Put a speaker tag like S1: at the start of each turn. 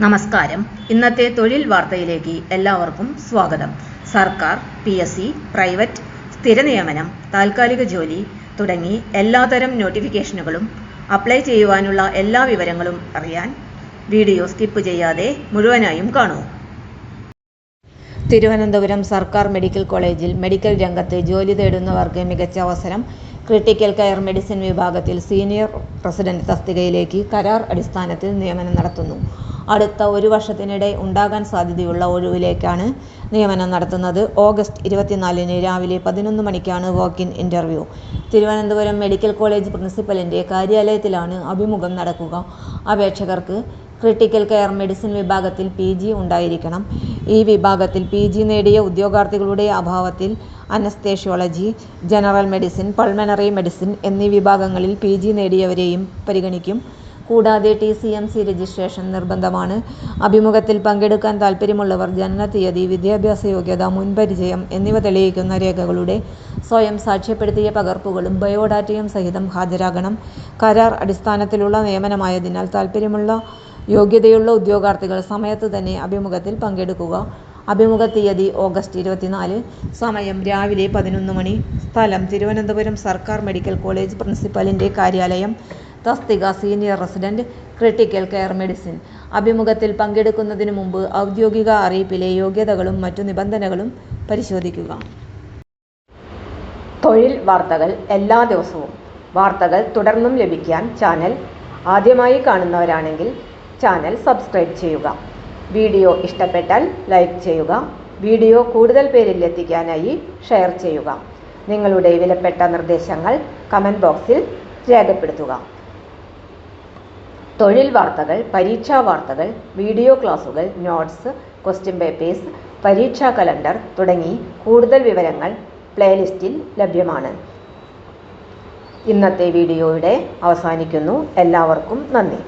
S1: നമസ്കാരം. ഇന്നത്തെ തൊഴിൽ വാർത്തയിലേക്ക് എല്ലാവർക്കും സ്വാഗതം. സർക്കാർ, PSC, പ്രൈവറ്റ്, സ്ഥിര നിയമനം, താൽക്കാലിക ജോലി തുടങ്ങി എല്ലാതരം നോട്ടിഫിക്കേഷനുകളും അപ്ലൈ ചെയ്യുവാനുള്ള എല്ലാ വിവരങ്ങളും അറിയാൻ വീഡിയോ സ്കിപ്പ് ചെയ്യാതെ മുഴുവനായും കാണൂ. തിരുവനന്തപുരം സർക്കാർ മെഡിക്കൽ കോളേജിൽ മെഡിക്കൽ രംഗത്ത് ജോലി തേടുന്നവർക്ക് മികച്ച അവസരം. ക്രിട്ടിക്കൽ കെയർ മെഡിസിൻ വിഭാഗത്തിൽ സീനിയർ റസിഡന്റ് തസ്തികയിലേക്ക് കരാർ അടിസ്ഥാനത്തിൽ നിയമനം നടത്തുന്നു. അടുത്ത ഒരു വർഷത്തിനിടെ ഉണ്ടാകാൻ സാധ്യതയുള്ള ഒഴിവിലേക്കാണ് നിയമനം നടത്തുന്നത്. ഓഗസ്റ്റ് 24 രാവിലെ 11 മണിക്കാണ് walk in interview. Thiruvananthapuram medical college പ്രിൻസിപ്പലിന്റെ കാര്യാലയത്തിലാണ് അഭിമുഖം നടക്കുക. അപേക്ഷകർക്ക് ക്രിട്ടിക്കൽ കെയർ മെഡിസിൻ വിഭാഗത്തിൽ PG ഉണ്ടായിരിക്കണം. ഈ വിഭാഗത്തിൽ PG നേടിയ ഉദ്യോഗാർത്ഥികളുടെ അഭാവത്തിൽ anaesthesiology, general medicine, pulmonary medicine എന്നീ വിഭാഗങ്ങളിൽ PG നേടിയവരെയും പരിഗണിക്കും. കൂടാതെ TCMC രജിസ്ട്രേഷൻ നിർബന്ധമാണ്. അഭിമുഖത്തിൽ പങ്കെടുക്കാൻ താൽപ്പര്യമുള്ളവർ ജനനത്തീയതി, വിദ്യാഭ്യാസ യോഗ്യത, മുൻപരിചയം എന്നിവ തെളിയിക്കുന്ന രേഖകളുടെ സ്വയം സാക്ഷ്യപ്പെടുത്തിയ പകർപ്പുകളും ബയോഡാറ്റയും സഹിതം ഹാജരാകണം. കരാർ അടിസ്ഥാനത്തിലുള്ള നിയമനമായതിനാൽ താൽപ്പര്യമുള്ള യോഗ്യതയുള്ള ഉദ്യോഗാർത്ഥികൾ സമയത്ത് തന്നെ അഭിമുഖത്തിൽ പങ്കെടുക്കുക. അഭിമുഖ തീയതി ഓഗസ്റ്റ് 24. സമയം രാവിലെ 11 മണി. സ്ഥലം തിരുവനന്തപുരം സർക്കാർ മെഡിക്കൽ കോളേജ് പ്രിൻസിപ്പലിന്റെ കാര്യാലയം. തസ്തിക senior resident, critical care medicine. അഭിമുഖത്തിൽ പങ്കെടുക്കുന്നതിന് മുമ്പ് ഔദ്യോഗിക അറിയിപ്പിലെ യോഗ്യതകളും മറ്റു നിബന്ധനകളും പരിശോധിക്കുക. തൊഴിൽ വാർത്തകൾ എല്ലാ ദിവസവും. വാർത്തകൾ തുടർന്നും ലഭിക്കാൻ ചാനൽ ആദ്യമായി കാണുന്നവരാണെങ്കിൽ ചാനൽ സബ്സ്ക്രൈബ് ചെയ്യുക. വീഡിയോ ഇഷ്ടപ്പെട്ടാൽ ലൈക്ക് ചെയ്യുക. വീഡിയോ കൂടുതൽ പേരിൽ എത്തിക്കാനായി ഷെയർ ചെയ്യുക. നിങ്ങളുടെ വിലപ്പെട്ട നിർദ്ദേശങ്ങൾ കമന്റ് ബോക്സിൽ രേഖപ്പെടുത്തുക. തൊഴിൽ വാർത്തകൾ, പരീക്ഷാ വാർത്തകൾ, വീഡിയോ ക്ലാസുകൾ, നോട്ട്സ്, ക്വസ്റ്റ്യൻ പേപ്പേഴ്സ്, പരീക്ഷാ കലണ്ടർ തുടങ്ങി കൂടുതൽ വിവരങ്ങൾ പ്ലേലിസ്റ്റിൽ ലഭ്യമാണ്. ഇന്നത്തെ വീഡിയോയുടെ അവസാനിക്കുന്നു. എല്ലാവർക്കും നന്ദി.